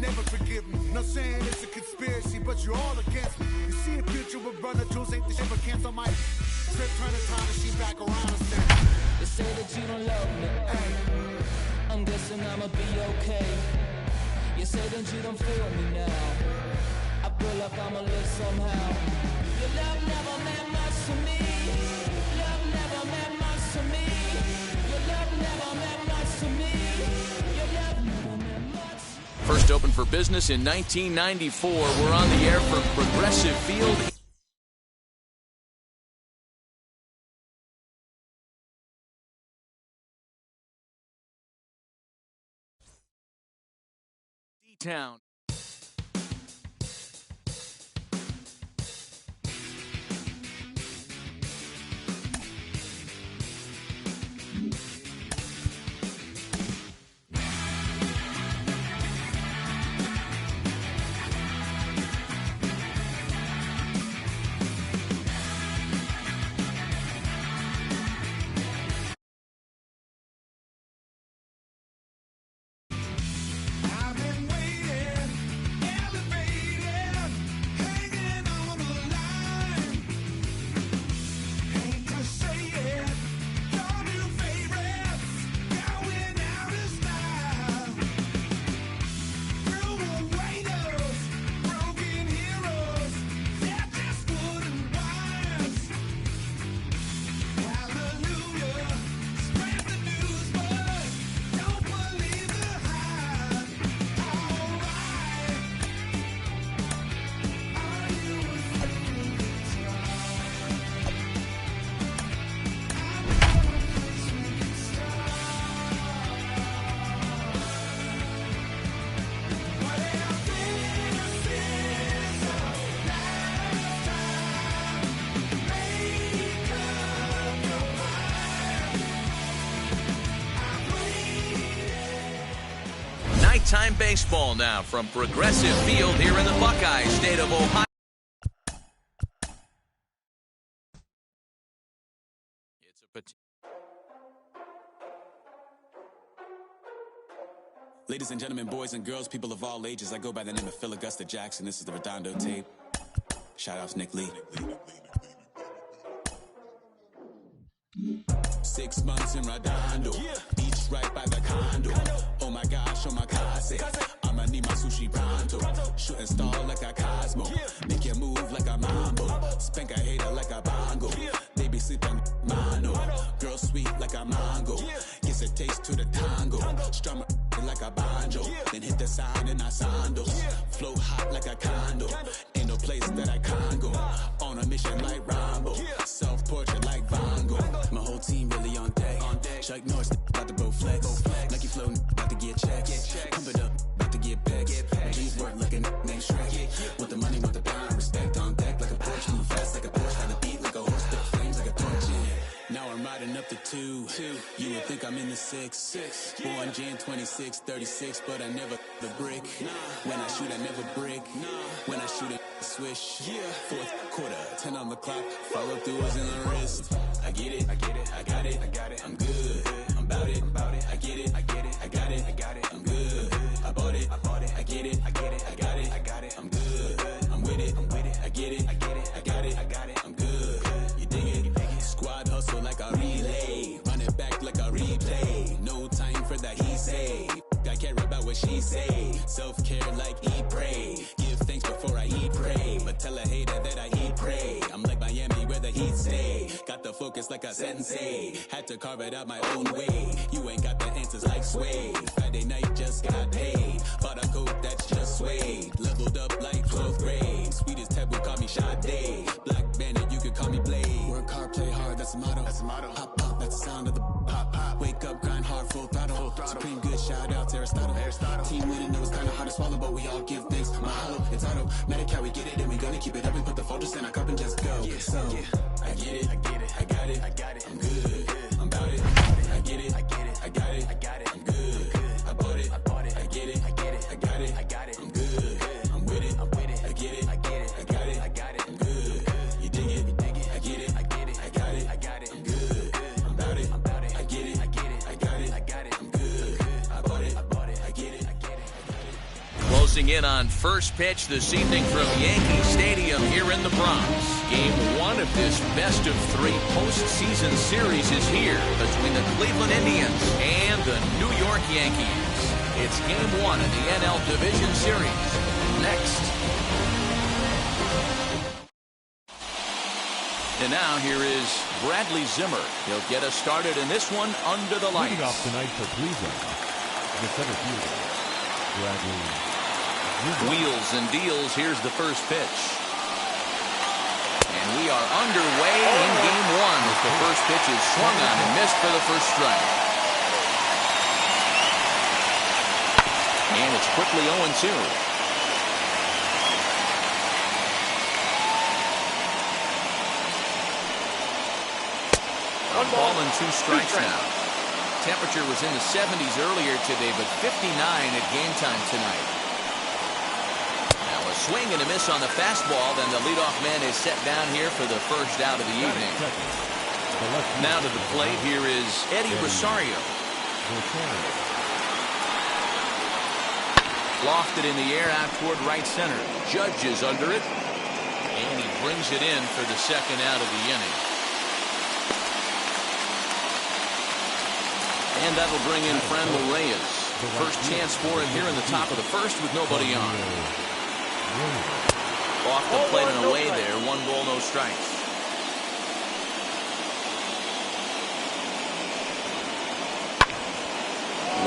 never forgive me. Not saying it's a conspiracy, but you're all against me. You see a future with brother Jules ain't the shit, but cancel my trip, turn the time machine back around and say, they say that you don't love me. I'm guessing I'ma be okay. You say that you don't feel me now. I feel like I'ma live somehow. Your love never meant much to me. Love never meant much to me. Your love never meant much to me. Your love never meant much. First open for business in 1994. We're on the air for Progressive Field. D-Town. Nighttime baseball now from Progressive Field here in the Buckeye State of Ohio. Ladies and gentlemen, boys and girls, people of all ages, I go by the name of Phil Augusta Jackson. This is the Redondo tape. Shout out to Nick Lee. 6 months in Redondo, beach right by the condo. Oh my gosh, oh my casa, I'ma need my sushi pronto. Shooting star like a Cosmo, make you move like a mambo. Spank a hater like a bongo. They be sleeping mano. Girl sweet like a mango. Gives a taste to the tango. Strum like a banjo. Then hit the sign in our sandals. Flow hot like a condo. Ain't no place that I can't go. On a mission like Rambo. Self-portrait like Van Gogh. My whole team really on deck. Chuck Norris about to bow flex. Lucky flow about to get checks. Pump it up, about to get bags. Leave work looking name Shrek. Want the money, want the power, respect on deck like a Porsche. Move fast like a Porsche, got the beat like a horse, spit flames like a torch. Now I'm riding up the 2. You would think I'm in the 6. Born Jan 26, 36, but I never the brick. When I shoot, I never brick. When I shoot, I swish. Fourth quarter, 10 on the clock. Follow through is in the wrist. I get it, I got it, I'm good, I'm about it, I get it, I got it, I'm good, I bought it, I get it, I got it, I'm good, I'm with it, I get it, I got it, I'm good, you dig it, squad hustle like a relay, run it back like a replay, no time for that he say, I care about what she say, self-care like eat, pray, give thanks before I eat, pray, but tell a hater that I eat, pray, I'm like Miami where the heat stay, got the focus like a sensei, had to carve it out my own way, you ain't got the answers like Sway, Friday night just got paid, bought a coat that's just suede, leveled up like 12th grade, sweetest taboo call me Sade, Black Bandit you could call me Blade, work hard play hard that's the motto, pop pop that's the sound of the pop pop, wake up grind hard full throttle, supreme good shout out to Aristotle, team winning it was kinda hard to swallow but we all give thanks, mahalo, it's auto, Medi-Cal we get it and we gonna keep it up and put the focus in our cup and just go, so, I get it, I got it, I'm good, I'm about it, I get it, I got it, I'm good, I bought it, I get it, I got it, I'm good, I'm with it, I get it, I got it, I'm good, you dig it, I get it, I got it, I'm good, I'm about it, I get it, I got it, I'm good, I bought it, I get it, I got it. closing in on first pitch this evening from Yankee Stadium here in the Bronx. Game 1 of this best-of-3 postseason series is here between the Cleveland Indians and the New York Yankees. It's Game 1 of the NL Division Series. Next. And now here is Bradley Zimmer. He'll get us started in this one under the lights. Leading off tonight for Cleveland, the center fielder, Bradley Zimmer. Wheels and deals. Here's the first pitch. And we are underway in Game 1 as the first pitch is swung on and missed for the first strike. And it's quickly 0-2. A ball and 2 strikes now. Temperature was in the 70s earlier today, but 59 at game time tonight. Now a swing and a miss on the fastball, then the leadoff man is set down here for the first out of the evening. Now to the plate, here is Eddie Rosario. Lofted in the air out toward right center. Judge is under it, and he brings it in for the second out of the inning. And that'll bring in Franmil Reyes. First chance for him here in the top of the first with nobody on. Off the plate and away there. 1 ball, no strikes.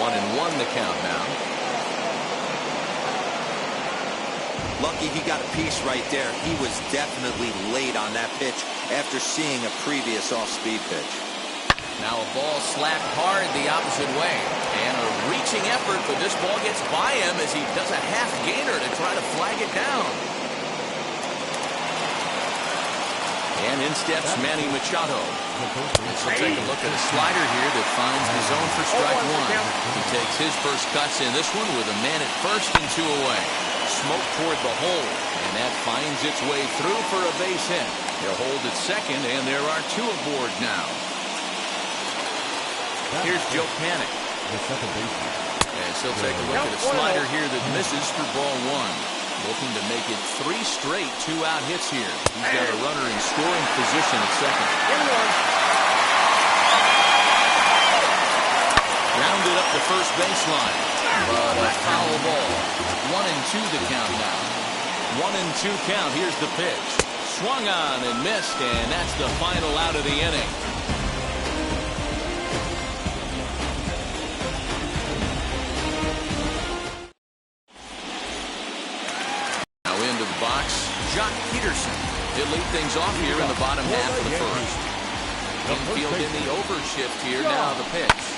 One and one the count now. Lucky he got a piece right there. He was definitely late on that pitch after seeing a previous off-speed pitch. Now a ball slapped hard the opposite way. And a reaching effort, but this ball gets by him as he does a half gainer to try to flag it down. And in steps Manny Machado. So take a look at a slider here that finds the zone for strike 1. He takes his first cuts in this one with a man at first and 2 away. Smoke toward the hole, and that finds its way through for a base hit. He'll hold at second, and there are 2 aboard now. Here's Joe Panik. The second baseman. And he'll take a look at a slider here that misses for ball 1. Looking to make it 3 straight 2-out hits here. He's got a runner in scoring position at second. Rounded up the first baseline. But a foul ball. 1-2 the count now. 1-2 count. Here's the pitch. Swung on and missed, and that's the final out of the inning. Jock Peterson. He'll lead things off here in the bottom half of the first. Infield in the overshift here. Now the pitch.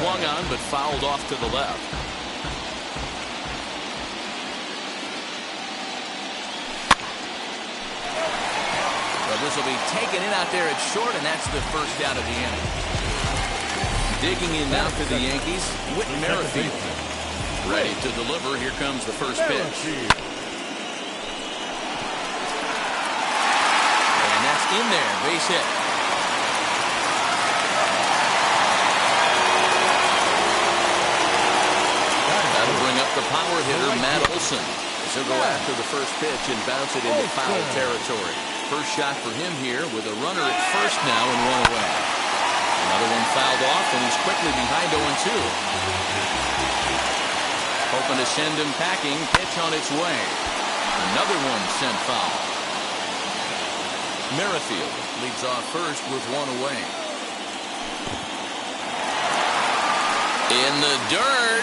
Swung on but fouled off to the left. Well, this will be taken in out there at short, and that's the first out of the inning. Digging in now for the Yankees, Whit Merrifield. Ready to deliver. Here comes the first pitch. In there, base hit. That'll bring up the power hitter, Matt Olson. As he'll go after the first pitch and bounce it into foul territory. First shot for him here with a runner at first now and 1 away. Another one fouled off, and he's quickly behind 0-2. Hoping to send him packing. Pitch on its way. Another one sent foul. Merrifield leads off first with 1 away. In the dirt.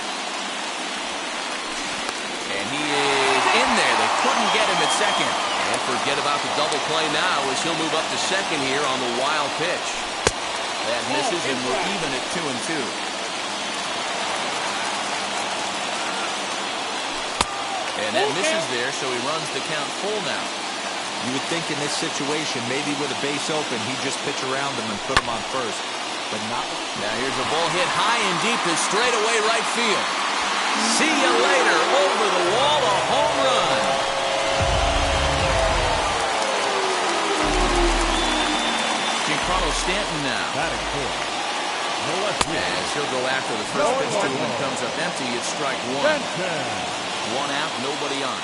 And he is in there. They couldn't get him at second. And forget about the double play now as he'll move up to second here on the wild pitch. That misses, and we're even at 2-2. And that misses there, so he runs the count full now. You would think in this situation, maybe with a base open, he'd just pitch around him and put him on first. But not. Now here's a ball hit high and deep to straightaway right field. See you later. Over the wall, a home run. Giancarlo Stanton now. Batting 4. As he'll go after the first pitch to him and comes up empty, it's strike one. One out, nobody on.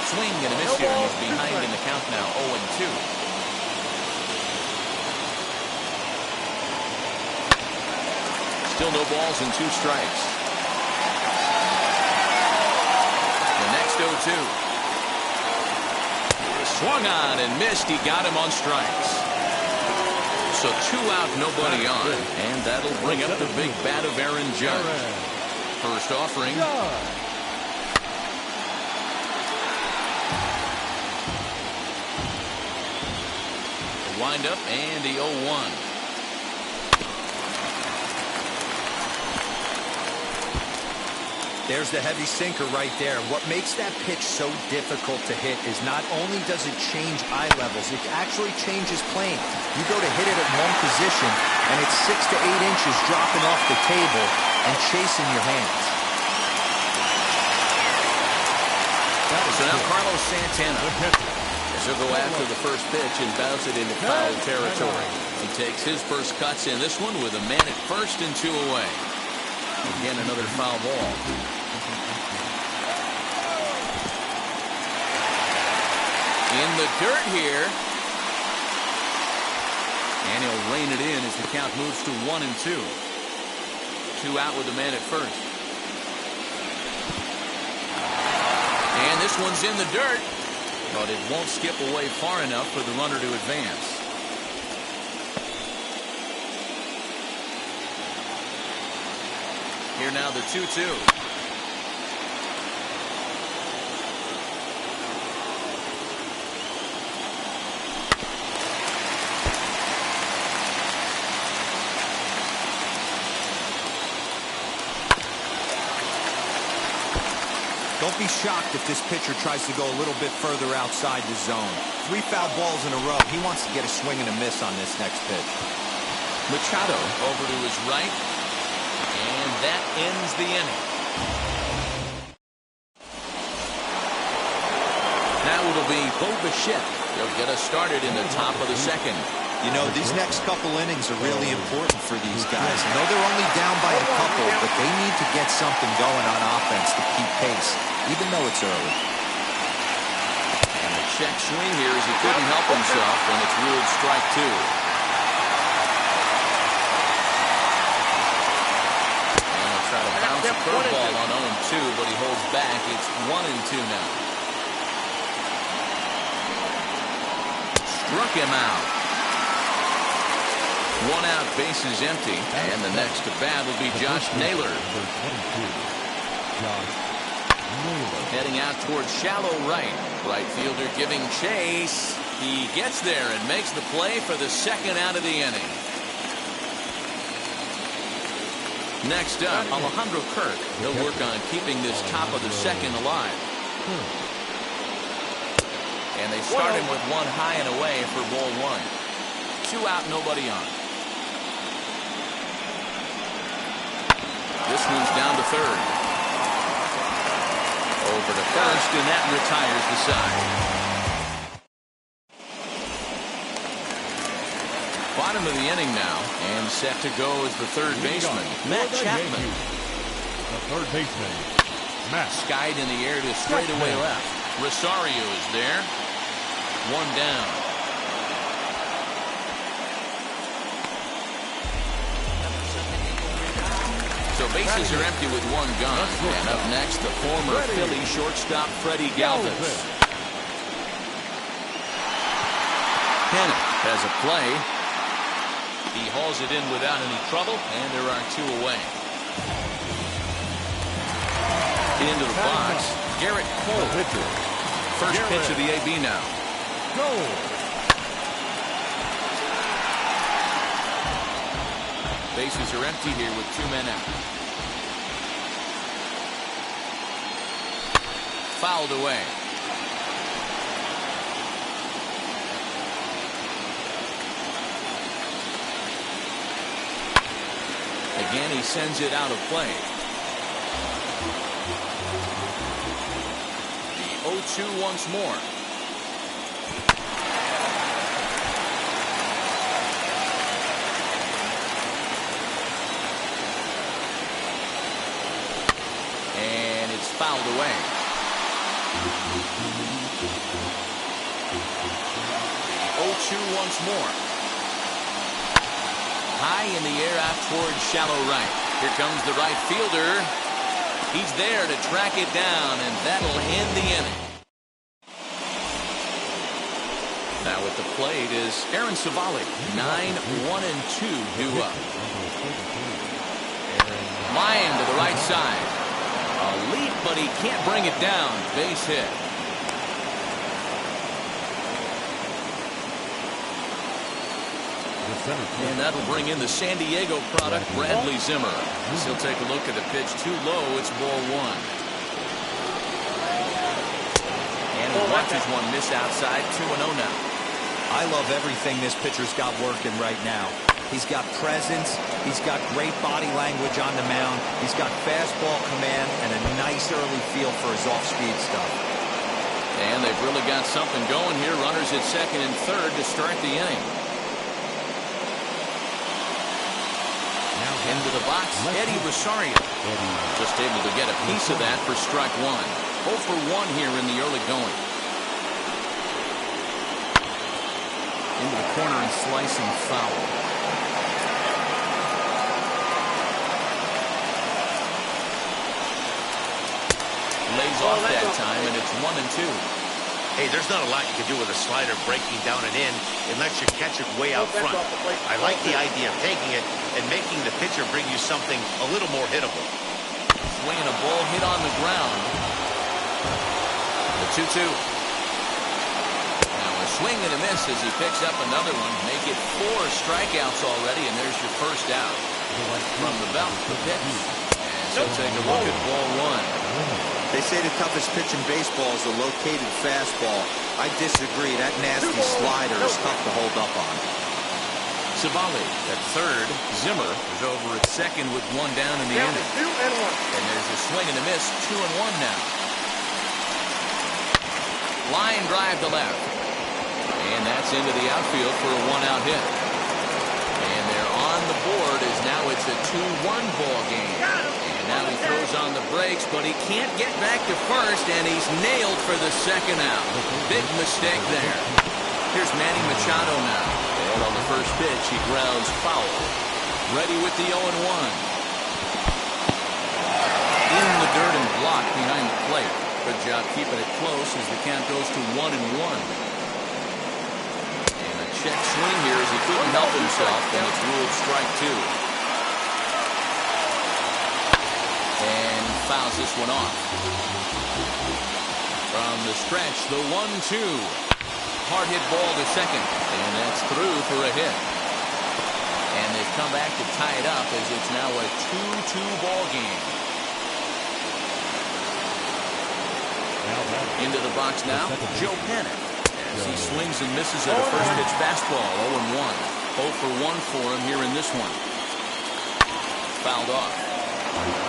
Swing and a miss here, and he's behind in the count now, 0-2. Still no balls and 2 strikes. The next 0-2. Swung on and missed. He got him on strikes. So 2 out, nobody on. And that'll bring up the big bat of Aaron Judge. First offering. The windup and the 0-1. There's the heavy sinker right there. What makes that pitch so difficult to hit is not only does it change eye levels, it actually changes plane. You go to hit it at one position, and it's 6 to 8 inches dropping off the table and chasing your hands. So now Carlos Santana. As he'll go after the first pitch and bounce it into foul territory. He takes his first cuts in this one with a man at first and 2 away. Again, another foul ball. In the dirt here. And he'll rein it in as the count moves to 1-2. 2 out with the man at first. And this one's in the dirt. But it won't skip away far enough for the runner to advance. Here now the 2-2. Don't be shocked if this pitcher tries to go a little bit further outside the zone. 3 foul balls in a row. He wants to get a swing and a miss on this next pitch. Machado over to his right. And that ends the inning. Now it'll be Bo Bichette. He'll get us started in the top of the second. You know, these next couple innings are really important for these guys. I know they're only down by a couple, but they need to get something going on offense to keep pace, even though it's early. And a check swing here as he couldn't help himself, and it's ruled strike 2. And he'll try to bounce a curveball on 0-2, but he holds back. It's 1-2 now. Struck him out. 1 out, bases empty, and the next to bat will be Josh Naylor. Heading out towards shallow right. Right fielder giving chase. He gets there and makes the play for the 2nd out of the inning. Next up, Alejandro Kirk. He'll work on keeping this top of the 2nd alive. And they start him with 1 high and away for ball 1. 2 out, nobody on. This one's down to 3rd. Over to first, and that retires the side. Bottom of the inning now, and set to go is the 3rd baseman, Matt Chapman. The 3rd baseman, Matt. Skied in the air to straightaway left. Rosario is there. 1 down. So bases are empty with 1 gone. And up next, the former Philly shortstop Freddie Galvis. Kenneth has a play. He hauls it in without any trouble, and there are 2 away. Into the box, Garrett Cole. First pitch of the AB now. Go. Bases are empty here with 2 men out. Fouled away. Again, he sends it out of play. The 0-2 once more. it's fouled away. The 0-2 once more. High in the air out towards shallow right. Here comes the right fielder. He's there to track it down, and that'll end the inning. Now at the plate is Aaron Civale. 9-1-2 due up. Line to the right side. A leap, but he can't bring it down. Base hit. And that'll bring in the San Diego product, Bradley Zimmer. He'll take a look at the pitch too low. It's ball one. And he watches one miss outside. 2-0 now. I love everything this pitcher's got working right now. He's got presence. He's got great body language on the mound. He's got fastball command and a nice early feel for his off-speed stuff. And they've really got something going here. Runners at second and third to start the inning. Into the box, Eddie Rosario. Just able to get a piece of that for strike one. 0 for 1 here in the early going. Into the corner and slicing foul. Lays off that time, and it's 1-2. Hey, there's not a lot you can do with a slider breaking down and in unless you catch it way out front. I like the idea of taking it and making the pitcher bring you something a little more hittable. Swinging a ball hit on the ground. The 2-2. Now a swing and a miss as he picks up another one. Make it 4 strikeouts already, and there's your first out. From the belt, the pitch. And so take a look at ball one. They say the toughest pitch in baseball is a located fastball. I disagree. That nasty slider is tough to hold up on. Civale at third. Zimmer is over at second with one down in the inning. And there's a swing and a miss. 2-1 now. Line drive to left. And that's into the outfield for a 1-out hit. And they're on the board as now it's a 2-1 ball game. Now he throws on the brakes, but he can't get back to first, and he's nailed for the second out. Big mistake there. Here's Manny Machado now. And on the first pitch, he grounds foul. Ready with the 0-1. In the dirt and blocked behind the plate. Good job keeping it close as the count goes to 1-1. And a check swing here as he couldn't help himself, and it's ruled strike two. And fouls this one off. From the stretch, the 1-2. Hard hit ball to second. And that's through for a hit. And they've come back to tie it up as it's now a 2-2 ball game. Into the box now, Joe Panik. As he swings and misses at a first pitch fastball, 0-1. 0 for 1 for him here in this one. Fouled off.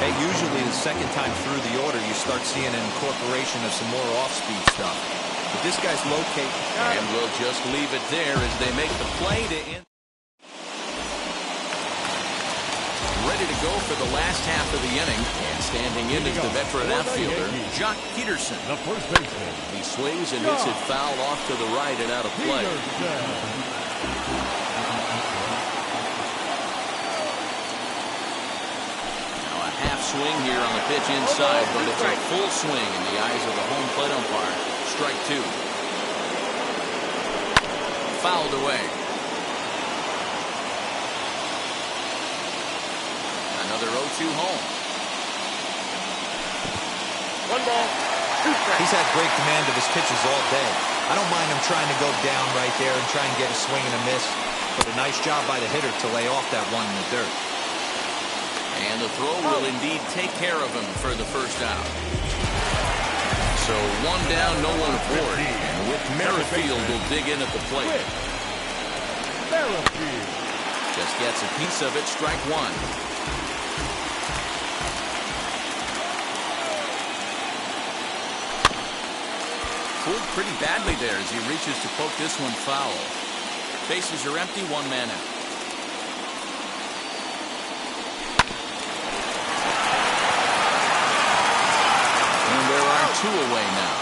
Hey, usually the second time through the order, you start seeing an incorporation of some more off-speed stuff. But this guy's located. And we'll just leave it there as they make the play to end. Ready to go for the last half of the inning. And standing in is the veteran outfielder, Jock Peterson. The first baseman. He swings and hits it foul off to the right and out of play. Swing here on the pitch inside, but it's a full swing in the eyes of the home plate umpire. Strike two. Fouled away. Another 0-2 home. 1 ball, 2 strikes. He's had great command of his pitches all day. I don't mind him trying to go down right there and try and get a swing and a miss, but a nice job by the hitter to lay off that one in the dirt. And the throw will indeed take care of him for the first out. So 1 down, no one aboard. And Whit Merrifield will dig in at the plate. Just gets a piece of it, strike one. Fooled pretty badly there as he reaches to poke this one foul. Bases are empty, 1 man out. 2 away now.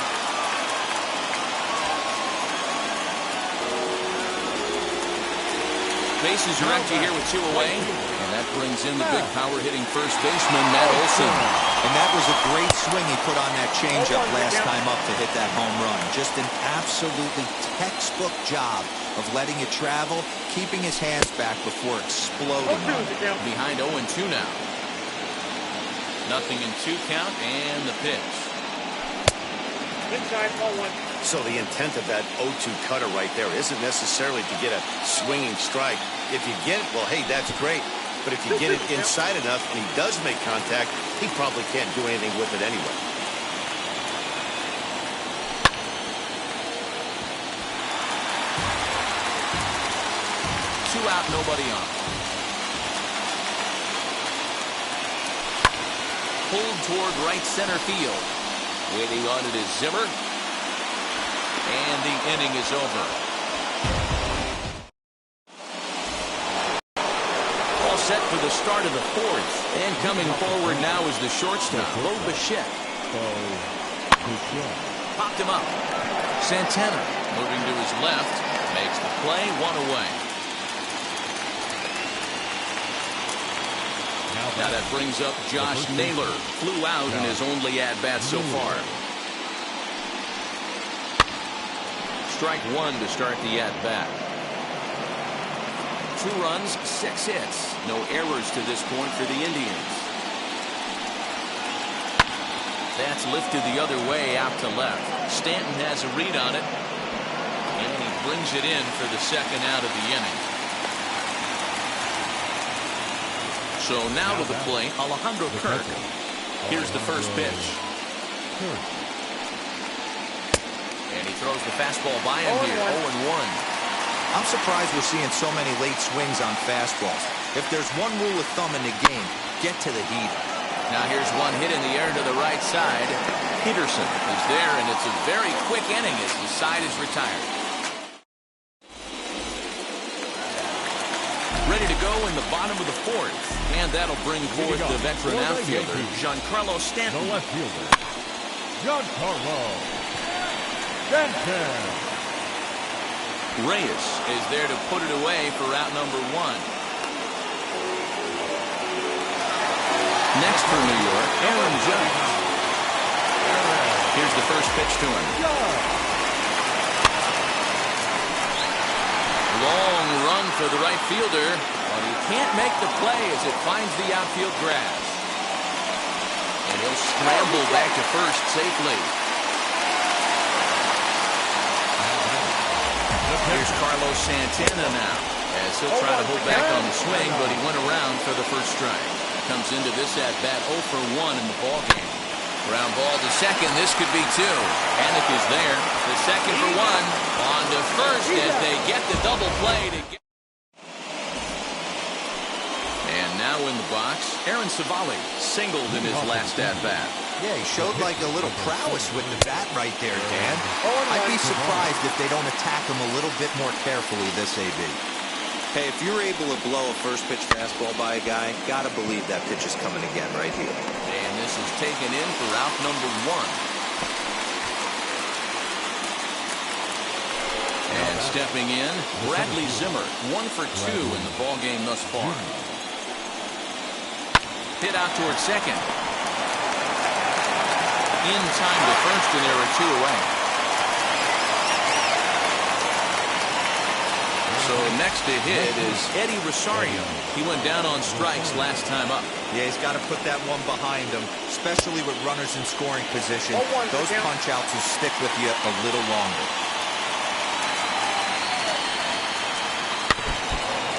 Bases are empty here with 2 away. And that brings in the big power-hitting first baseman, Matt Olson. And that was a great swing he put on that changeup last time up to hit that home run. Just an absolutely textbook job of letting it travel, keeping his hands back before exploding. Behind 0-2 now. Nothing in 2 count, and the pitch. Inside, ball 1. So the intent of that 0-2 cutter right there isn't necessarily to get a swinging strike. If you get it, well, hey, that's great. But if you get it inside enough and he does make contact, he probably can't do anything with it anyway. Two out, nobody on. Pulled toward right center field. Waiting on it is Zimmer. And the inning is over. All set for the start of the 4th. And coming forward now is the shortstop, Bo Bichette. Popped him up. Santana moving to his left. Makes the play, 1 away. Now that brings up Josh Naylor. Flew out in his only at-bat so far. Strike 1 to start the at-bat. 2 runs, 6 hits. No errors to this point for the Indians. That's lifted the other way out to left. Stanton has a read on it. And he brings it in for the 2nd out of the inning. So now to the plate, Alejandro Kirk. Here's the first pitch. And he throws the fastball by him here, 0-1. I'm surprised we're seeing so many late swings on fastballs. If there's one rule of thumb in the game, get to the heater. Now here's one hit in the air to the right side. Peterson is there, and it's a very quick inning as the side is retired. Ready to go in the bottom of the 4th. And that'll bring forth the veteran outfielder, Giancarlo Stanton. The left fielder, Giancarlo Stanton. Reyes is there to put it away for out number 1. Next for New York, Aaron Judge. Here's the first pitch to him. Long run for the right fielder, but he can't make the play as it finds the outfield grass. And he'll scramble back to first safely. Here's Carlos Santana now, as he'll try to hold back on the swing, but he went around for the first strike. Comes into this at-bat 0 for 1 in the ballgame. Ground ball to second. This could be 2. Anik is there. The second for 1. On to first as they get the double play to get. And now in the box, Aaron Savali singled in his last at-bat. Yeah, he showed like a little prowess with the bat right there, Dan. I'd be surprised if they don't attack him a little bit more carefully this AB. Hey, if you're able to blow a first pitch fastball by a guy, gotta believe that pitch is coming again right here. And this is taken in for out number 1. And stepping in, Bradley Zimmer, 1 for 2 in the ballgame thus far. Hit out towards second. In time to first, and there are 2 away. So next to hit is Eddie Rosario. He went down on strikes last time up. Yeah, he's got to put that one behind him, especially with runners in scoring position. Those punch-outs will stick with you a little longer.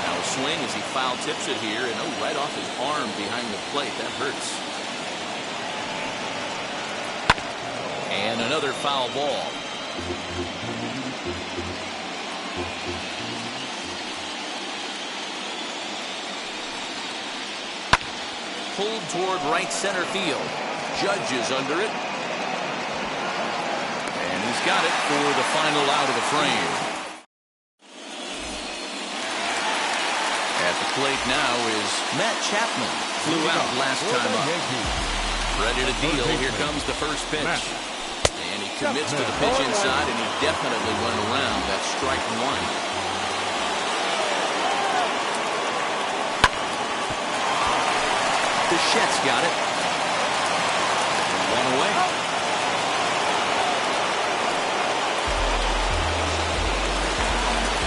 Now a swing as he foul tips it here, and right off his arm behind the plate. That hurts. And another foul ball. Pulled toward right center field. Judge is under it. And he's got it for the final out of the frame. At the plate now is Matt Chapman. Flew out last time up. Ready to deal. Here comes the first pitch. And he commits to the pitch inside, and he definitely went around. That's strike one. Bichette's got it. One away.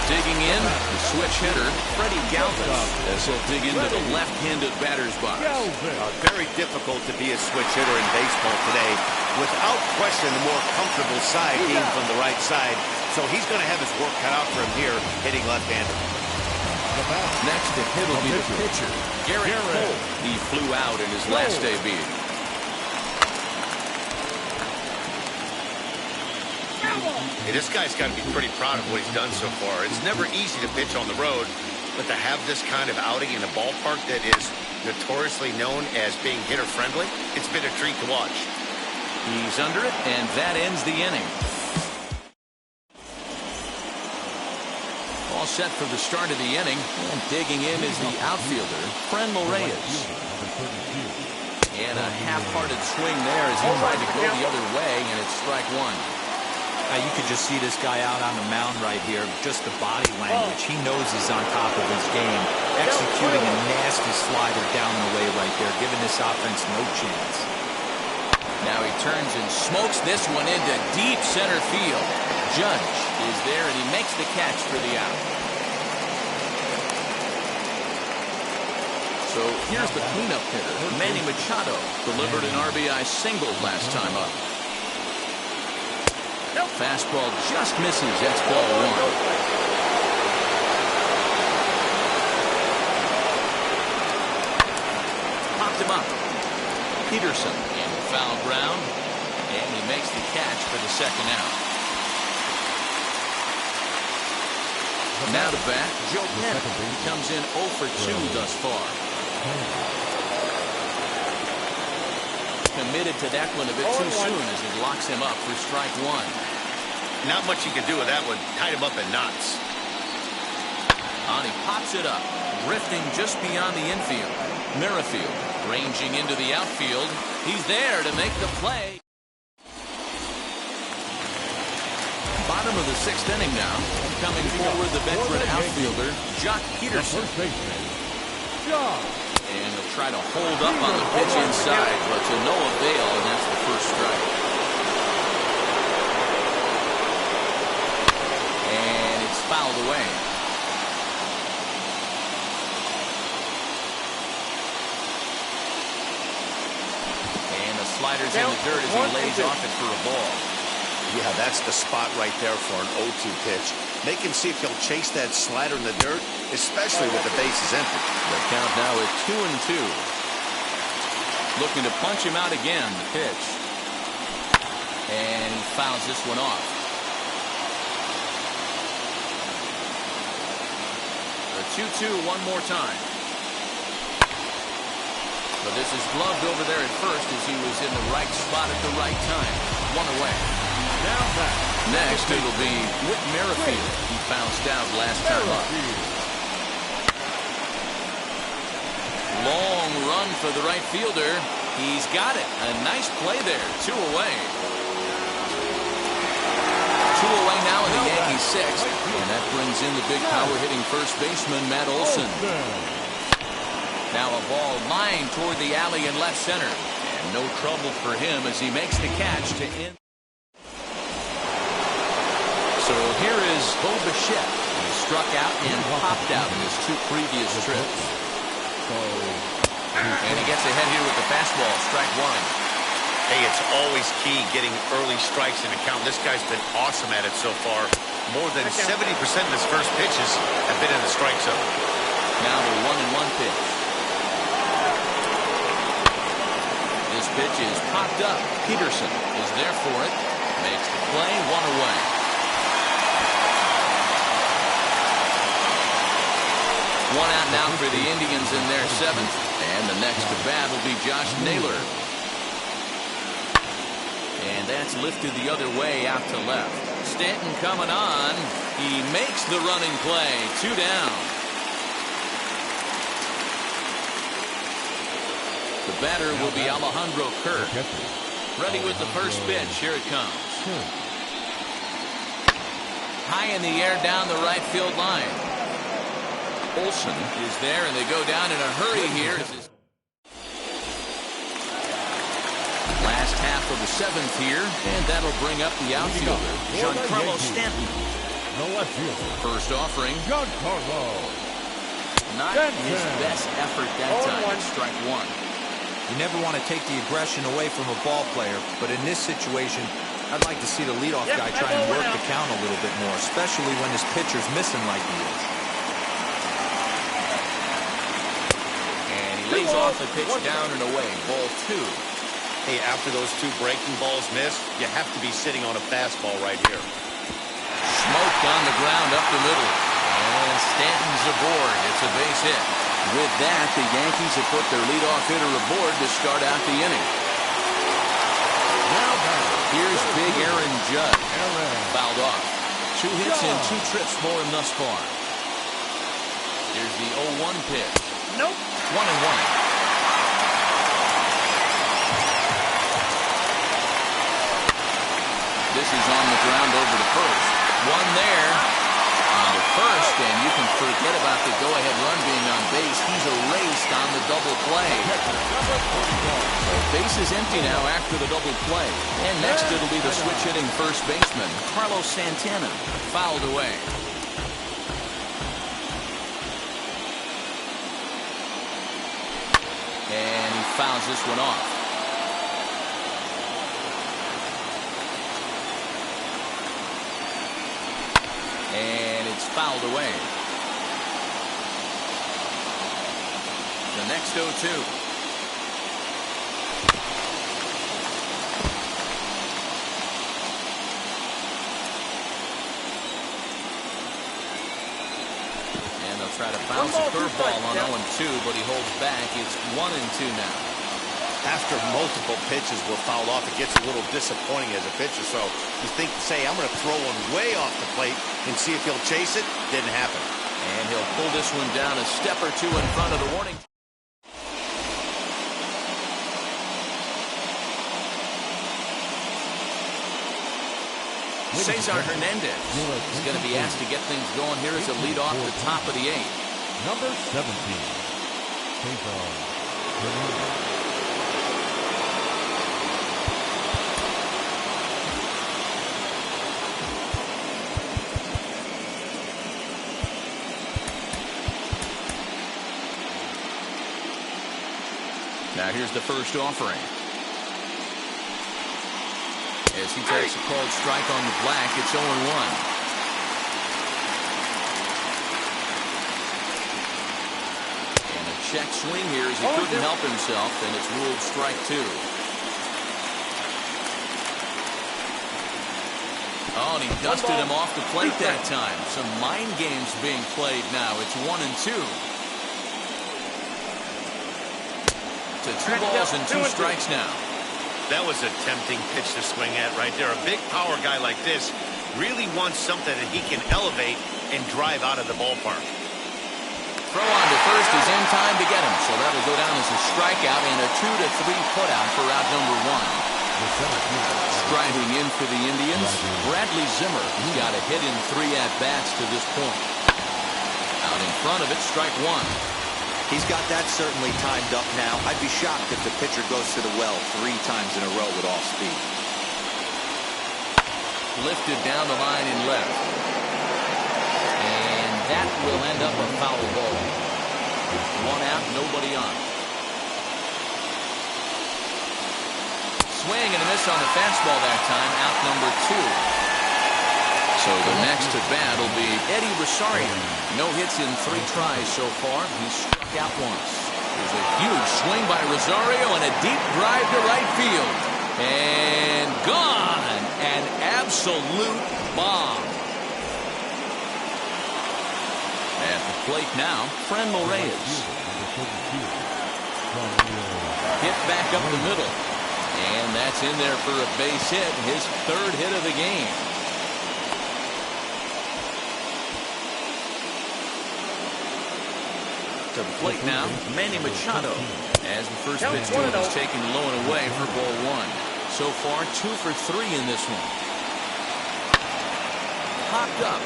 Digging in, the switch hitter, Freddie Galvis, as he'll dig into the left-handed batter's box. Very difficult to be a switch hitter in baseball today. Without question, the more comfortable side being from the right side. So he's going to have his work cut out for him here, hitting left-handed. Next to hit will be the pitcher, Garrett Cole. He flew out in his last debut. Hey, this guy's got to be pretty proud of what he's done so far. It's never easy to pitch on the road, but to have this kind of outing in a ballpark that is notoriously known as being hitter-friendly, it's been a treat to watch. He's under it, and that ends the inning. All set for the start of the inning, and digging in is the outfielder, Franmil Reyes. And a half-hearted swing there as he tried to go the other way, and it's strike one. You could just see this guy out on the mound right here. Just the body language. He knows he's on top of his game. Executing a nasty slider down the way right there, giving this offense no chance. Now he turns and smokes this one into deep center field. Judge is there, and he makes the catch for the out. So here's the cleanup hitter, Manny Machado. Delivered an RBI single last time up. Fastball just misses. That's ball one. Popped him up. Peterson in the foul ground, and he makes the catch for the second out. Now to bat, Joe Kemp. He comes in 0 for 2 thus far. Committed to that one a bit too soon as he locks him up for strike one. Not much you can do with that one. Tied him up in knots. And he pops it up, drifting just beyond the infield. Merrifield ranging into the outfield. He's there to make the play. Bottom of the 6th inning now. Coming forward, the veteran outfielder, Joc Pederson. And he'll try to hold up on the pitch inside, but to no avail, and that's the first strike. And it's fouled away. And the slider's in the dirt as he lays off it for a ball. Yeah, that's the spot right there for an 0-2 pitch. Make him see if he'll chase that slider in the dirt, especially with the bases empty. The count now is 2-2. Looking to punch him out again, the pitch. And he fouls this one off. The 2-2 one more time. But this is gloved over there at first as he was in the right spot at the right time. One away. Next, it'll be Whit Merrifield. He bounced out last time up. Long run for the right fielder. He's got it. A nice play there. 2 away. 2 away now in the Yankees' 6th. And that brings in the big power-hitting first baseman, Matt Olson. Now a ball lined toward the alley in left center. And no trouble for him as he makes the catch to end. So here is Bo Bichette. He struck out and popped out in his 2 previous trips. And he gets ahead here with the fastball, strike one. Hey, it's always key getting early strikes in a count. This guy's been awesome at it so far. More than 70% of his first pitches have been in the strike zone. Now the 1-1 pitch. This pitch is popped up. Peterson is there for it. Makes the play, 1 away. One out now for the Indians in their 7th. And the next to bat will be Josh Naylor. And that's lifted the other way out to left. Stanton coming on. He makes the running play. 2 down. The batter will be Alejandro Kirk. Ready with the first pitch. Here it comes. turn. High in the air down the right field line. Olsen is there, and they go down in a hurry here. Last half of the seventh here, and that'll bring up the outfielder, Giancarlo Stanton. The left fielder. First offering. Giancarlo. Not his best effort that time. Strike one. You never want to take the aggression away from a ball player, but in this situation, I'd like to see the leadoff guy try and work the count a little bit more, especially when his pitcher's missing like he is. And he lays off the pitch down and away. Ball two. Hey, after those two breaking balls missed, you have to be sitting on a fastball right here. Smoked on the ground up the middle. And Stanton's aboard. It's a base hit. With that, the Yankees have put their leadoff hitter aboard to start out the inning. Here's big Aaron Judge. Fouled off. 2 hits and 2 trips for him thus far. Here's the 0-1 pitch. Nope. 1-1. This is on the ground over to first. One there on the first, and you can forget about the go-ahead run being on base. He's erased on the double play. So base is empty now after the double play. And next it'll be the switch-hitting first baseman, Carlos Santana, fouled away. And he fouls this one off. And it's fouled away. The next 0-2. And they'll try to bounce a curveball on 0-2, but he holds back. It's 1-2 now. After multiple pitches were fouled off, it gets a little disappointing as a pitcher. So you think, say, I'm going to throw one way off the plate and see if he'll chase it. Didn't happen. And he'll pull this one down a step or two in front of the warning. Cesar Hernandez is going to be asked to get things going here as a lead off the top of the 8th. Number 17, Cesar Hernandez. Now here's the first offering. As he takes a called strike on the black, it's 0-1. And a check swing here as he couldn't help himself, and it's ruled strike 2. Oh, and he dusted him off the plate that time. Some mind games being played now. It's 1-2. To 2 balls and 2 strikes now. That was a tempting pitch to swing at right there. A big power guy like this really wants something that he can elevate and drive out of the ballpark. Throw on to first is in time to get him, so that'll go down as a strikeout and a 2-3 putout for out number 1. Striding in for the Indians, Bradley Zimmer. He's got a hit in 3 at-bats to this point. Out in front of it, strike 1. He's got that certainly timed up now. I'd be shocked if the pitcher goes to the well 3 times in a row with off speed. Lifted down the line in left. And that will end up a foul ball. 1 out, nobody on. Swing and a miss on the fastball that time. Out number 2. So the next at bat will be Eddie Rosario. No hits in 3 tries so far. He's struck out once. There's a huge swing by Rosario and a deep drive to right field. And gone. An absolute bomb. At the plate now, Franmil Reyes. Hit back up the middle. And that's in there for a base hit. His 3rd hit of the game. To the plate now, Manny Machado. As the first pitch to him is taken low and away for ball 1. So far, 2 for 3 in this one. popped up.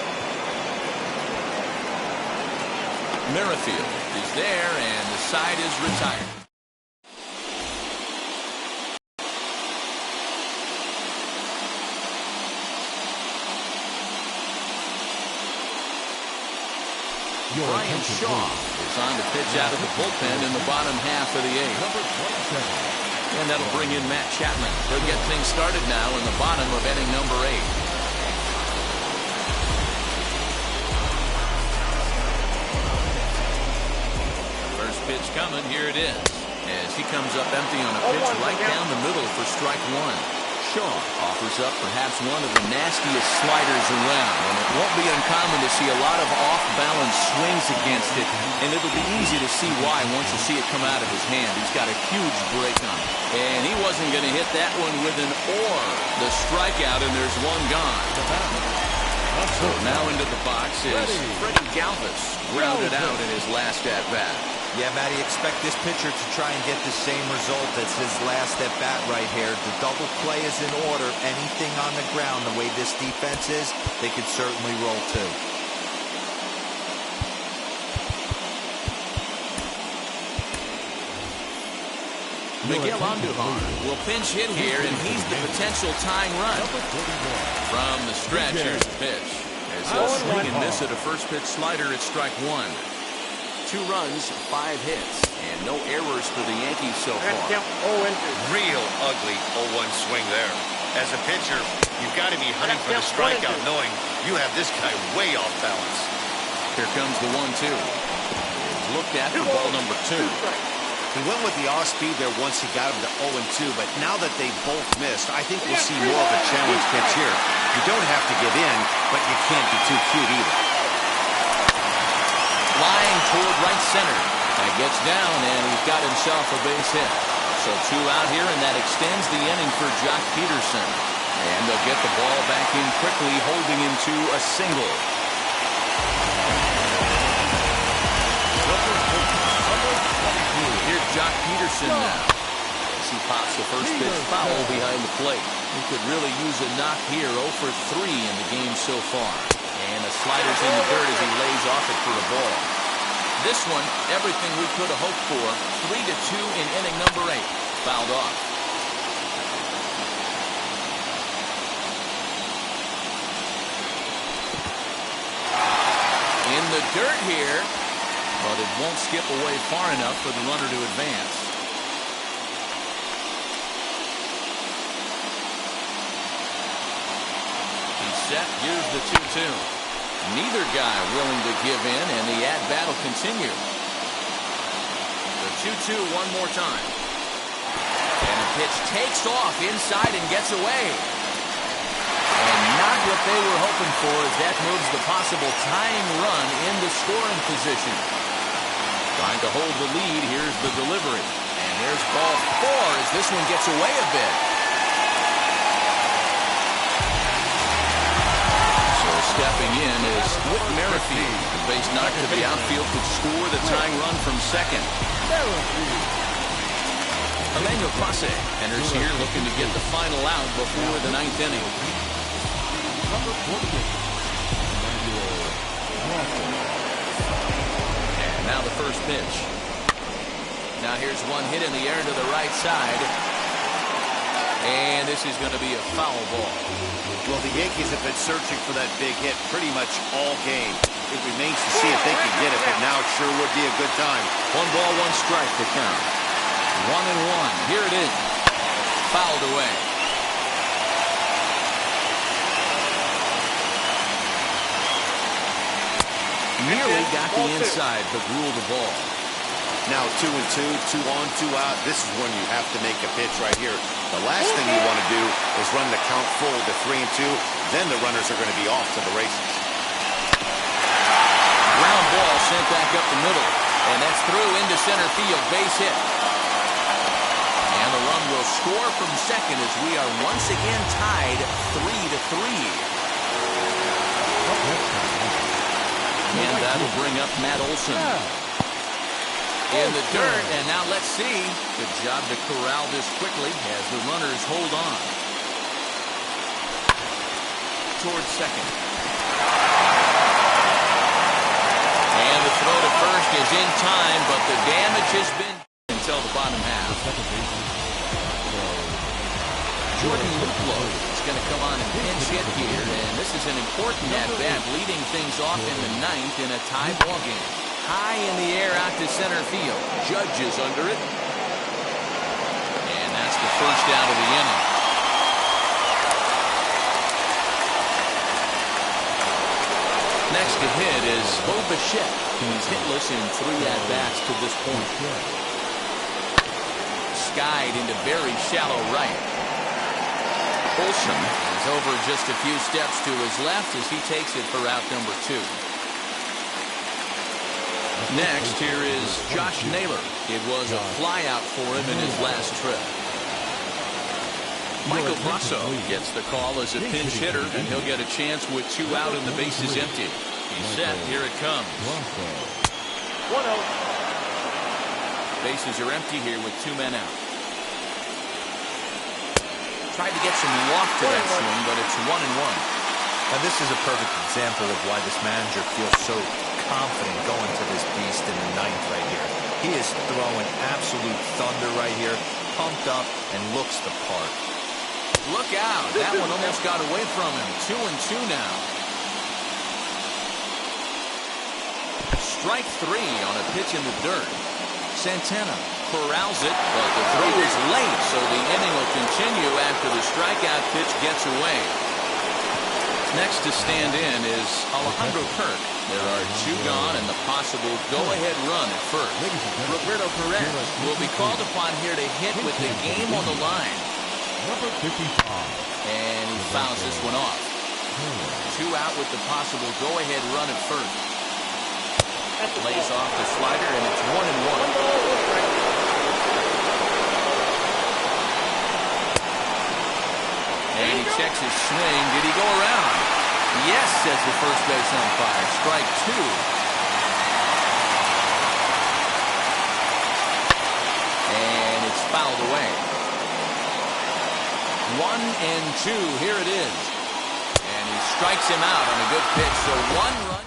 Merrifield is there, and the side is retired. Brian Shaw is on to pitch out of the bullpen in the bottom half of the eighth. And that'll bring in Matt Chapman. He'll get things started now in the bottom of inning number 8. First pitch coming. Here it is. As he comes up empty on a pitch right down the middle for strike 1. Shaw offers up perhaps one of the nastiest sliders around, and it won't be uncommon to see a lot of off-balance swings against it, and it'll be easy to see why once you see it come out of his hand. He's got a huge break on it, and he wasn't going to hit that one with an or. The strikeout, and there's one gone. So now into the box is Freddie Galvis, grounded out in his last at-bat. Yeah, Matty, expect this pitcher to try and get the same result as his last at-bat right here. The double play is in order. Anything on the ground, the way this defense is, they could certainly roll too. Miguel Andujar will pinch hit here, and he's the potential tying run. From the stretch, here's the pitch. As he'll swing and miss at a first pitch slider at strike 1. 2 runs, 5 hits, and no errors for the Yankees so far. Real ugly 0-1 swing there. As a pitcher, you've got to be hunting for the strikeout, knowing you have this guy way off balance. Here comes the 1-2. Looked at for ball number 2. He went with the off-speed there once he got him to 0-2, but now that they both missed, I think we'll see more of a challenge pitch here. You don't have to give in, but you can't be too cute either. Flying toward right center. That gets down, and he's got himself a base hit. So 2 out here, and that extends the inning for Jock Peterson. And they'll get the ball back in quickly, holding him to a single. Here's Jock Peterson now. As he pops the first pitch foul behind the plate. He could really use a knock here. 0 for 3 in the game so far. And the slider's in the dirt as he lays off it for the ball. This one, everything we could have hoped for. 3-2 in inning number 8. Fouled off. In the dirt here, but it won't skip away far enough for the runner to advance. He's set. Here's the 2-2. Neither guy willing to give in, and the at-bat will continue. The 2-2 one more time. And the pitch takes off inside and gets away. And not what they were hoping for, as that moves the possible tying run into scoring position. Trying to hold the lead. Here's the delivery. And there's ball 4 as this one gets away a bit. Stepping in is Whit Merrifield. The base knock to the outfield could score the tying run from second. Emmanuel Clase enters here looking to get the final out before the 9th inning. And now the first pitch. Now here's one hit in the air to the right side. And this is going to be a foul ball. Well, the Yankees have been searching for that big hit pretty much all game. It remains to see if they can get it, but now it sure would be a good time. 1 ball, 1 strike to count. 1-1. Here it is. Fouled away. Nearly got the inside, but ruled the ball. Now 2-2, 2 on, 2 out. This is when you have to make a pitch right here. The last thing you want to do is run the count full to 3-2. Then the runners are going to be off to the races. Ground ball sent back up the middle. And that's through into center field. Base hit. And the run will score from second as we are once again tied 3-3. And that'll bring up Matt Olson. In the dirt, and now let's see. Good job to corral this quickly as the runners hold on. Towards second. Almost is in time, but the damage has been until the bottom half. Jordan Luplow is going to come on and pinch hit here, and this is an important at-bat, leading things off in the ninth in a tie ball game. High in the air out to center field. Judge is under it. And that's the first out of the inning. Next to hit is Bo Bichette. He's hitless in 3 at-bats to this point. Skied into very shallow right. Olsen is over just a few steps to his left as he takes it for out number 2. Next, here is Josh Naylor. It was a flyout for him in his last trip. Michael Brasso gets the call as a pinch hitter, and he'll get a chance with 2 out and the bases empty. He's set. Here it comes. 1-0. Bases are empty here with 2 men out. Tried to get some walk to that swing, but it's 1-1. Now this is a perfect example of why this manager feels so confident going to this beast in the ninth right here. He is throwing absolute thunder right here, pumped up, and looks the part. Look out. That one almost got away from him. 2-2 now. Strike 3 on a pitch in the dirt. Santana corrals it, but the throw is late, so the inning will continue after the strikeout pitch gets away. Next to stand in is Alejandro Kirk. There are 2 gone and the possible go-ahead run at first. Roberto Perez will be called upon here to hit with the game on the line. Number 55. And he fouls this one off. 2 out with the possible go-ahead run at first. Lays off the slider, and it's 1-1. And he checks his swing. Did he go around? Yes, says the first base umpire. Strike 2. And it's fouled away. 1-2. Here it is. And he strikes him out on a good pitch. So 1 run.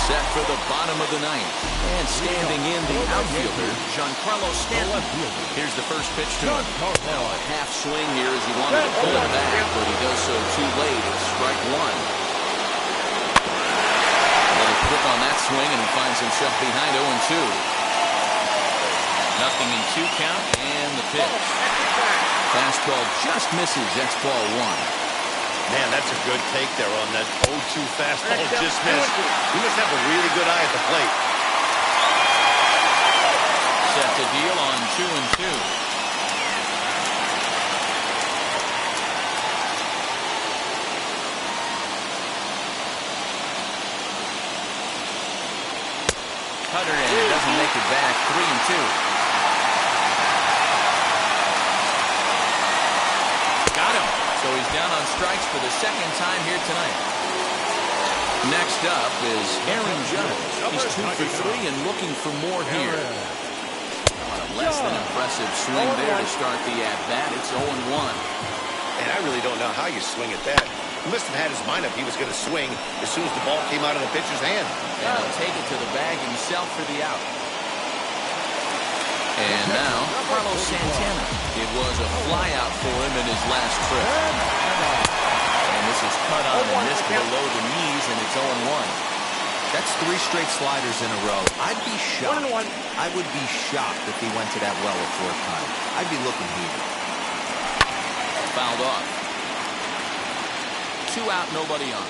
Set for the bottom of the ninth. And standing in the outfielder, Giancarlo Stanton. Here's the first pitch to him. Now a half swing here as he wanted to pull it back, but he does so too late. It's strike 1. A little quick on that swing, and he finds himself behind 0-2. Nothing in 2 count, and the pitch. Fastball just misses. That's ball 1. Man, that's a good take there on that 0-2 fastball just missed. He must have a really good eye at the plate. Set the deal on 2-2. Cutter in, doesn't make it back. 3-2. So he's down on strikes for the second time here tonight. Next up is Aaron Judge. He's 2 for 3 and looking for more here. On a less than impressive swing there to start the at-bat. It's 0-1. And I really don't know how you swing at that. He must have had his mind up he was going to swing as soon as the ball came out of the pitcher's hand. And he'll take it to the bag himself for the out. And now, Carlos Santana. It was a flyout for him in his last trip. And this is cut on and missed below the knees, and it's 0-1. That's 3 straight sliders in a row. I'd be shocked. I would be shocked if he went to that well a 4th time. I'd be looking heated. Fouled off. 2 out, nobody on.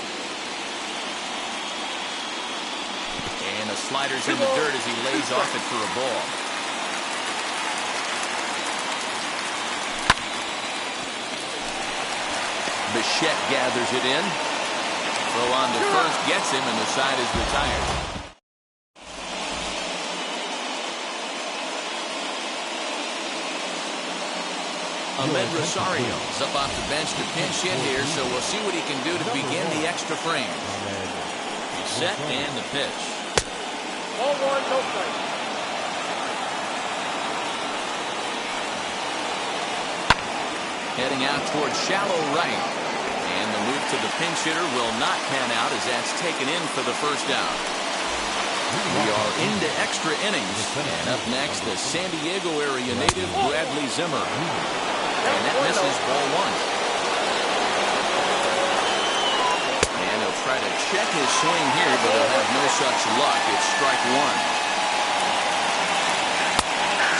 And the slider's in the dirt as he lays off it for a ball. Bichette gathers it in. Throw on to first, gets him, and the side is retired. Ahmed Rosario is up off the bench to pinch hit here, so we'll see what he can do to begin the extra frame. He's set and the pitch. 0-1, no strike. Heading out towards shallow right. And the move to the pinch hitter will not pan out as that's taken in for the first out. We are into extra innings. And up next, the San Diego area native Bradley Zimmer. And that misses ball one. And he'll try to check his swing here, but he'll have no such luck. It's strike one.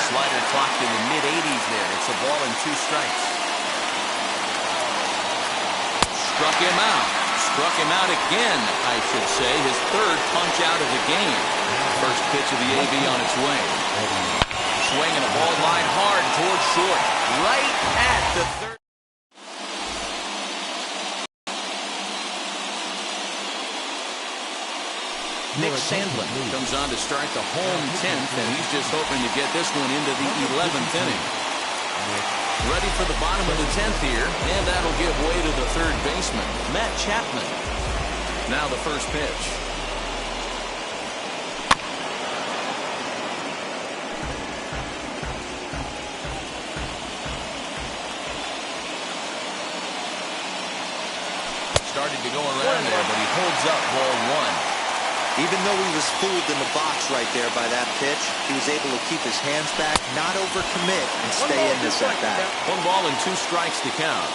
Slider clocked in the mid-80s there. It's a ball and 2 strikes. Struck him out. Struck him out again, I should say. His 3rd punch out of the game. First pitch of the AB on its way. Swinging a ball line hard towards short. Right at the 3rd. Nick Sandlin comes on to start the home 10th, and he's just hoping to get this one into the 11th inning. Ready for the bottom of the 10th here, and that'll give way to the 3rd baseman, Matt Chapman. Now the first pitch. Started to go around there, but he holds up ball one. Even though he was fooled in the box right there by that pitch, he was able to keep his hands back, not overcommit, and stay in this at bat. 1 ball and 2 strikes to count.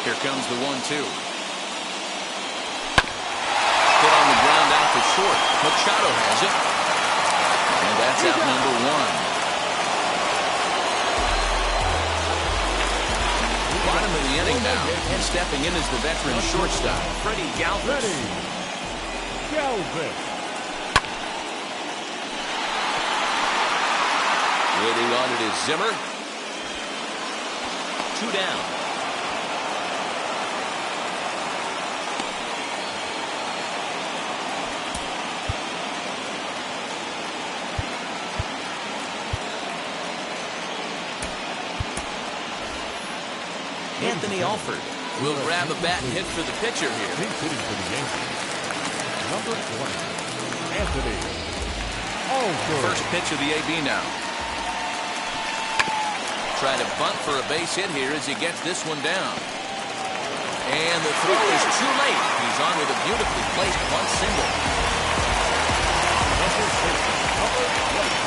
Here comes the 1-2. Hit on the ground out to short. Machado has it. And that's out number 1. Bottom of the inning now, and stepping in is the veteran shortstop, Freddie Galvis. Waiting on it is Zimmer. 2 down. Anthony Alford will grab a bat and hit for the pitcher here. Number 20, Anthony Alford. First pitch of the AB now. Try to bunt for a base hit here as he gets this one down. And the throw is too late. He's on with a beautifully placed bunt single.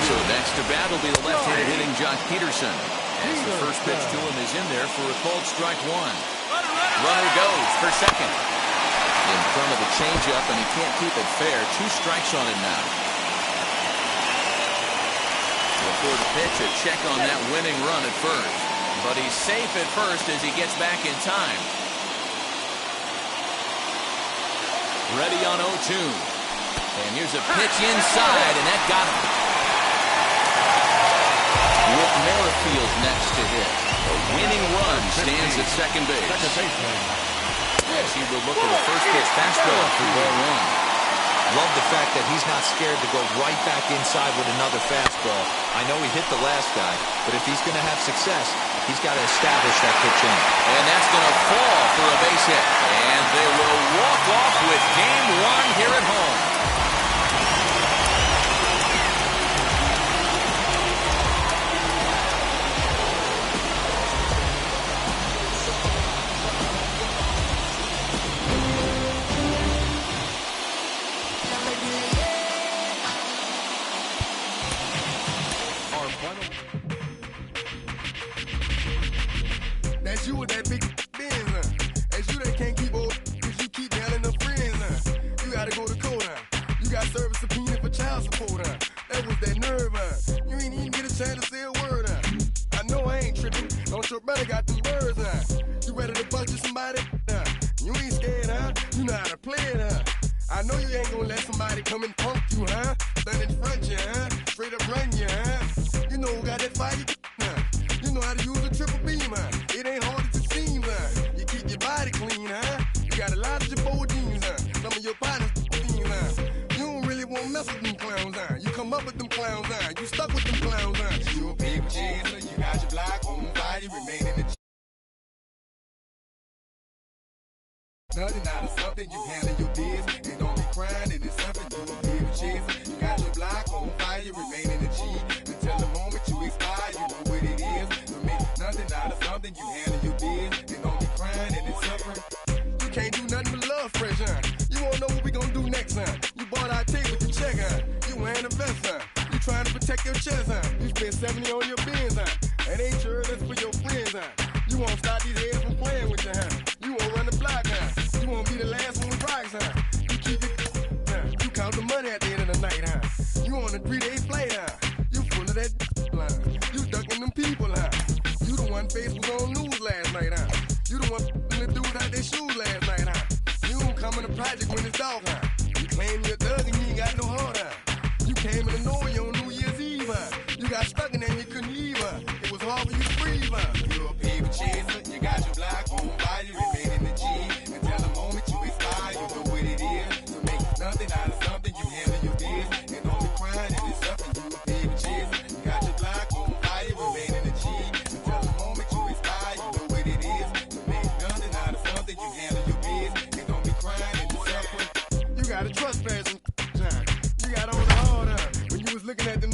So next to bat will be the left-handed hitting Jock Peterson. As the first pitch to him is in there for a called strike 1. Runner goes for second. In front of the changeup, and he can't keep it fair. 2 strikes on it now. Before the pitch, a check on that winning run at first. But he's safe at first as he gets back in time. Ready on 0-2. And here's a pitch inside, and that got him. Whit Merrifield next to hit. A winning run stands at second base. As he will look at the first pitch fastball for ball 1. Love the fact that he's not scared to go right back inside with another fastball. I know he hit the last guy, but if he's going to have success, he's got to establish that pitch in. And that's going to fall for a base hit. And they will walk off with game 1 here at home. That's you with that big Benz, That's you that can't keep old, cause you keep yelling the friends, You gotta go to court, You got service subpoena for child support, That was that nerve, You ain't even get a chance to say a word, I know I ain't tripping, don't your brother got them birds, You ready to bust somebody, You ain't scared, You know how to play it, I know you ain't gonna let somebody come and punk you, Stand in front you, Straight up run you, You know who got that fire, You know how to use a triple beam, It ain't hard as it seems, You keep your body clean, You got a lot of your bold jeans, Some of your partners, You don't really want to mess with them clowns, You come up with them clowns, You stuck with them clowns, You a big cheese, nothing out of something, you handle your biz. And don't be crying, and it's something you don't give a chance. You got your block on fire, remain in the G. Until the moment you expire, you know what it is. Don't make nothing out of something, you handle your biz. And don't be crying, and it's suffering. You can't do nothing but love fresh, huh? You won't know what we gonna do next, huh? You bought our tape with your check, huh? You wearing a vest, huh? You trying to protect your chest, huh? You spent 70 on your bins, huh? That ain't sure that's for your friends, huh? You won't stop these heads from playing with you, huh? You won't run the block, huh? You won't be the last one with rocks, huh? You keep it, huh? You count the money at the end of the night, huh? You on a 3-day flight, huh? You full of that line. You ducking them people, huh? You the one face was on news last night, huh? You the one the dudes out their shoes last night, huh? You don't come in the project when it's dark, huh? You claim you're a thug and you ain't got no heart, huh? You came in the Norway on New Year's Eve, huh? You got stuck in there and you couldn't leave, huh? It was hard for you to breathe, huh? You're a paper chaser, you got your block on fire, you remain in the G. Until the moment you expire, you know what it is. To make nothing out of something, you handle your biz. And don't be crying, and it's something you a paper chaser. You got your block on fire, you remain in the G. Until the moment you expire, you know what it is. To make nothing out of something, you handle your biz. And don't be crying, and it's suffering. You got a trespass time. You got on the hard, huh? When you was looking at them,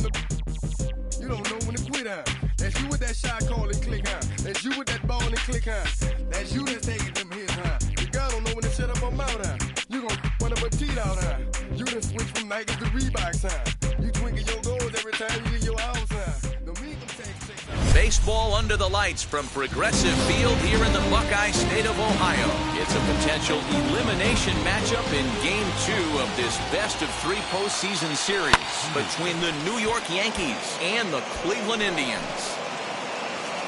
you don't know when to quit, huh? That's you with that shot call and click, huh? That's you with that ball and click, huh? That's you that's taking them hits, huh? Your girl don't know when to shut up her mouth, huh? You gon' one of her teeth out, huh? You done switch from Nike to Reeboks, huh? You twinkle your goals every time you leave your house, huh? Don't mean them take six, huh? Baseball under the lights from Progressive Field here in the Buckeye State of Ohio. It's a potential elimination matchup in Game 2 of this best-of-3 postseason series between the New York Yankees and the Cleveland Indians.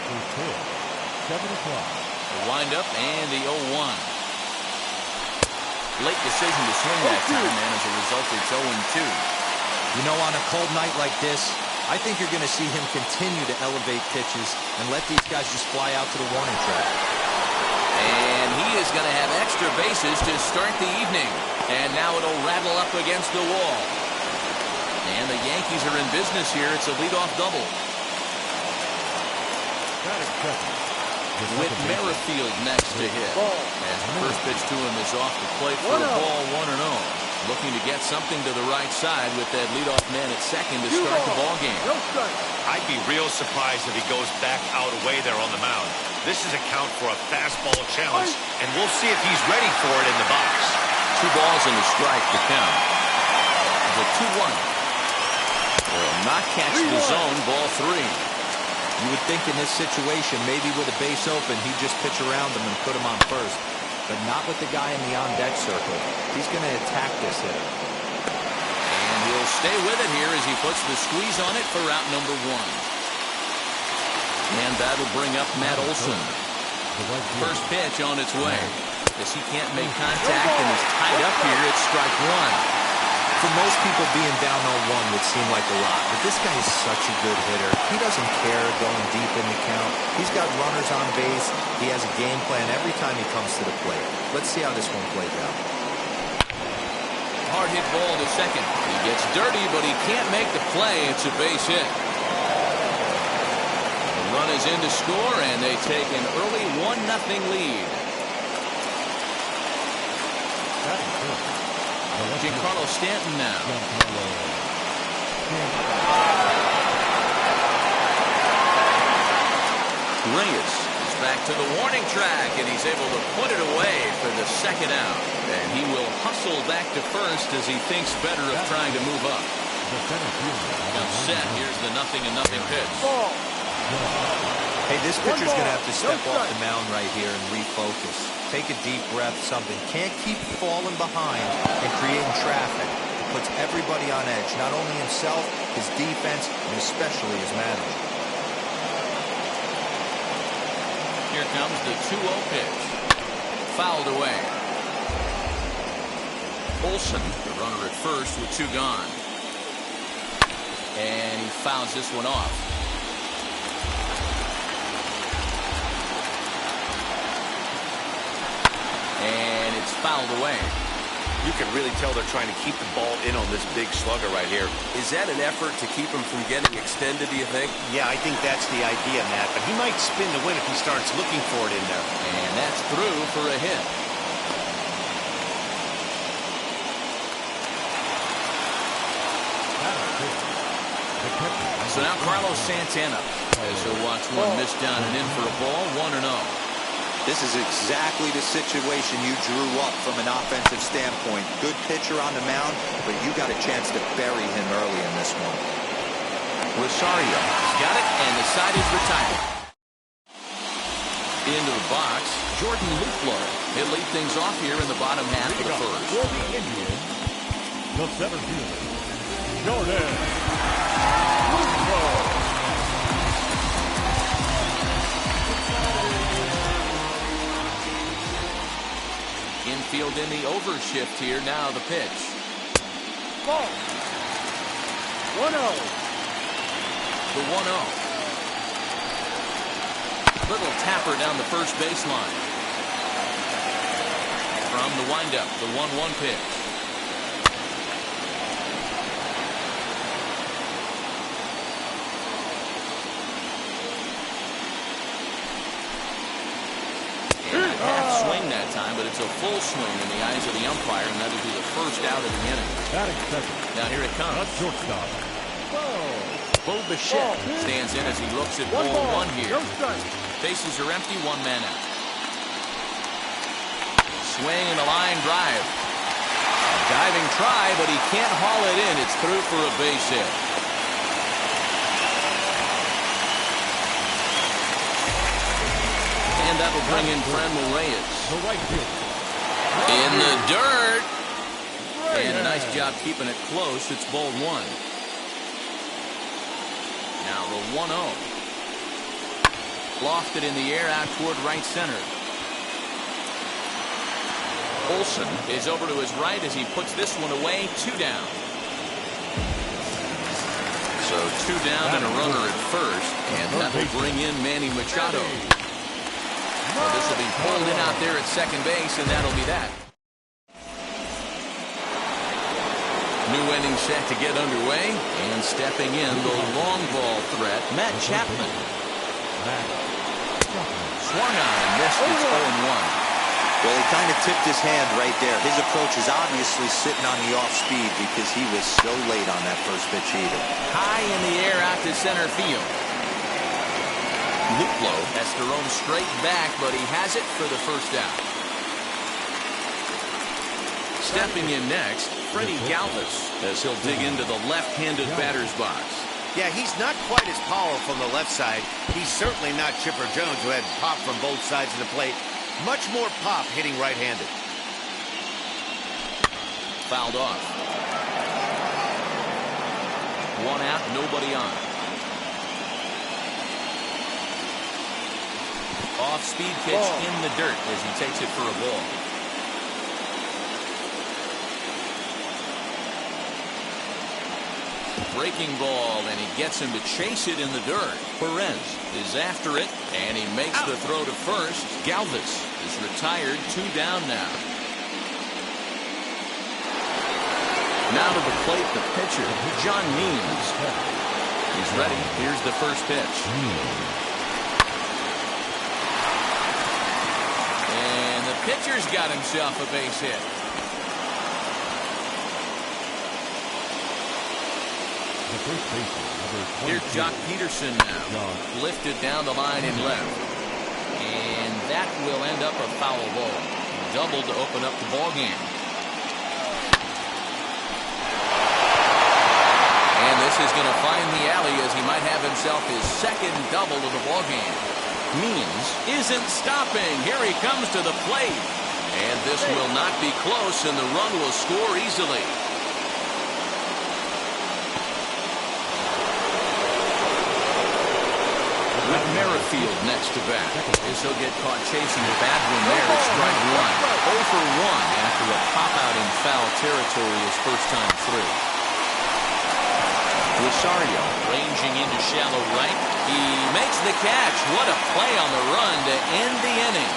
7 o'clock. The windup and the 0-1. Late decision to swing that time, and as a result, it's 0-2. You know, on a cold night like this, I think you're going to see him continue to elevate pitches and let these guys just fly out to the warning track. And he is going to have extra bases to start the evening. And now it'll rattle up against the wall. And the Yankees are in business here. It's a leadoff double. With Merrifield next to hit. As the first pitch to him is off the plate for a ball, 1-0. Looking to get something to the right side with that leadoff man at second to start the ball game. I'd be real surprised if he goes back out away there on the mound. This is a count for a fastball challenge, and we'll see if he's ready for it in the box. 2 balls and a strike to count. The 2-1. Will not catch the zone, ball 3. You would think in this situation, maybe with a base open, he'd just pitch around him and put him on first. But not with the guy in the on-deck circle. He's going to attack this hitter. And he'll stay with it here as he puts the squeeze on it for out number 1. And that'll bring up Matt Olson. First pitch on its way. As he can't make contact and is tied up here, it's strike 1. For most people, being down 0-1 would seem like a lot, but this guy is such a good hitter. He doesn't care going deep in the count. He's got runners on base. He has a game plan every time he comes to the plate. Let's see how this one plays out. Hard hit ball to second. He gets dirty, but he can't make the play. It's a base hit. The run is in to score, and they take an early 1-0 lead. Giancarlo Stanton now. Reyes is back to the warning track, and he's able to put it away for the second out. And he will hustle back to first as he thinks better of trying to move up. Now set, here's the 0-0 pitch. Hey, this pitcher's going to have to step off the mound right here and refocus. Take a deep breath, something. Can't keep falling behind and creating traffic. It puts everybody on edge, not only himself, his defense, and especially his manager. Here comes the 2-0 pitch. Fouled away. Olson, the runner at first with 2 gone. And he fouls this one off. And it's fouled away. You can really tell they're trying to keep the ball in on this big slugger right here. Is that an effort to keep him from getting extended, do you think? Yeah, I think that's the idea, Matt. But he might spin to win if he starts looking for it in there. And that's through for a hit. So now Carlos Santana as he'll watch one miss down and in for a ball, 1-0. This is exactly the situation you drew up from an offensive standpoint. Good pitcher on the mound, but you got a chance to bury him early in this one. Rosario has got it, and the side is retired. Into the box, Jordan Luplow. He'll lead things off here in the bottom half of the first. For the Indians, the center fielder, Jordan Luplow. Infield in the overshift here. Now the pitch. Ball. 1-0. The 1-0. Little tapper down the first baseline. From the windup, the 1-1 pitch. Half swing that time, but it's a full swing in the eyes of the umpire, and that'll be the first out of the inning. Now here it comes. Shortstop. Bo Bichette stands in as he looks at ball one here. Bases are empty, one man out. Swing and a line drive. A diving try, but he can't haul it in. It's through for a base hit. And that'll bring in Franmil Reyes. In the dirt. And a nice job keeping it close. It's ball one. Now the 1-0. Lofted in the air out toward right center. Olsen is over to his right as he puts this one away. 2 down. So 2 down and a runner at first. And that will bring in Manny Machado. Well, this will be pulled in out there at second base, and that'll be that. New inning set to get underway, and stepping in the long ball threat, Matt Chapman. Swung on and missed. It's 0-1. Well, he kind of tipped his hand right there. His approach is obviously sitting on the off speed because he was so late on that first pitch either. High in the air out to center field. Luplow has to roam straight back, but he has it for the first out. Stepping in next, Freddie Galvis, as he'll dig into the left-handed batter's box. Yeah, he's not quite as powerful on the left side. He's certainly not Chipper Jones, who had pop from both sides of the plate. Much more pop hitting right-handed. Fouled off. 1 out, nobody on. Off-speed pitch in the dirt as he takes it for a ball. Breaking ball, and he gets him to chase it in the dirt. Perez is after it, and he makes the throw to first. Galvis is retired, 2 down now. Now to the plate, the pitcher, John Means. He's ready. Here's the first pitch. And the pitcher's got himself a base hit. Here's Jock Peterson now. Lifted down the line in left. And that will end up a foul ball. Double to open up the ball game. And this is going to find the alley as he might have himself his second double of the ball game. Means isn't stopping. Here he comes to the plate. And this will not be close, and the run will score easily. With Merrifield next to bat, as he'll get caught chasing a bad one there at strike 1. 0 for 1 after a pop-out in foul territory his first time through. Rosario ranging into shallow right. He makes the catch. What a play on the run to end the inning.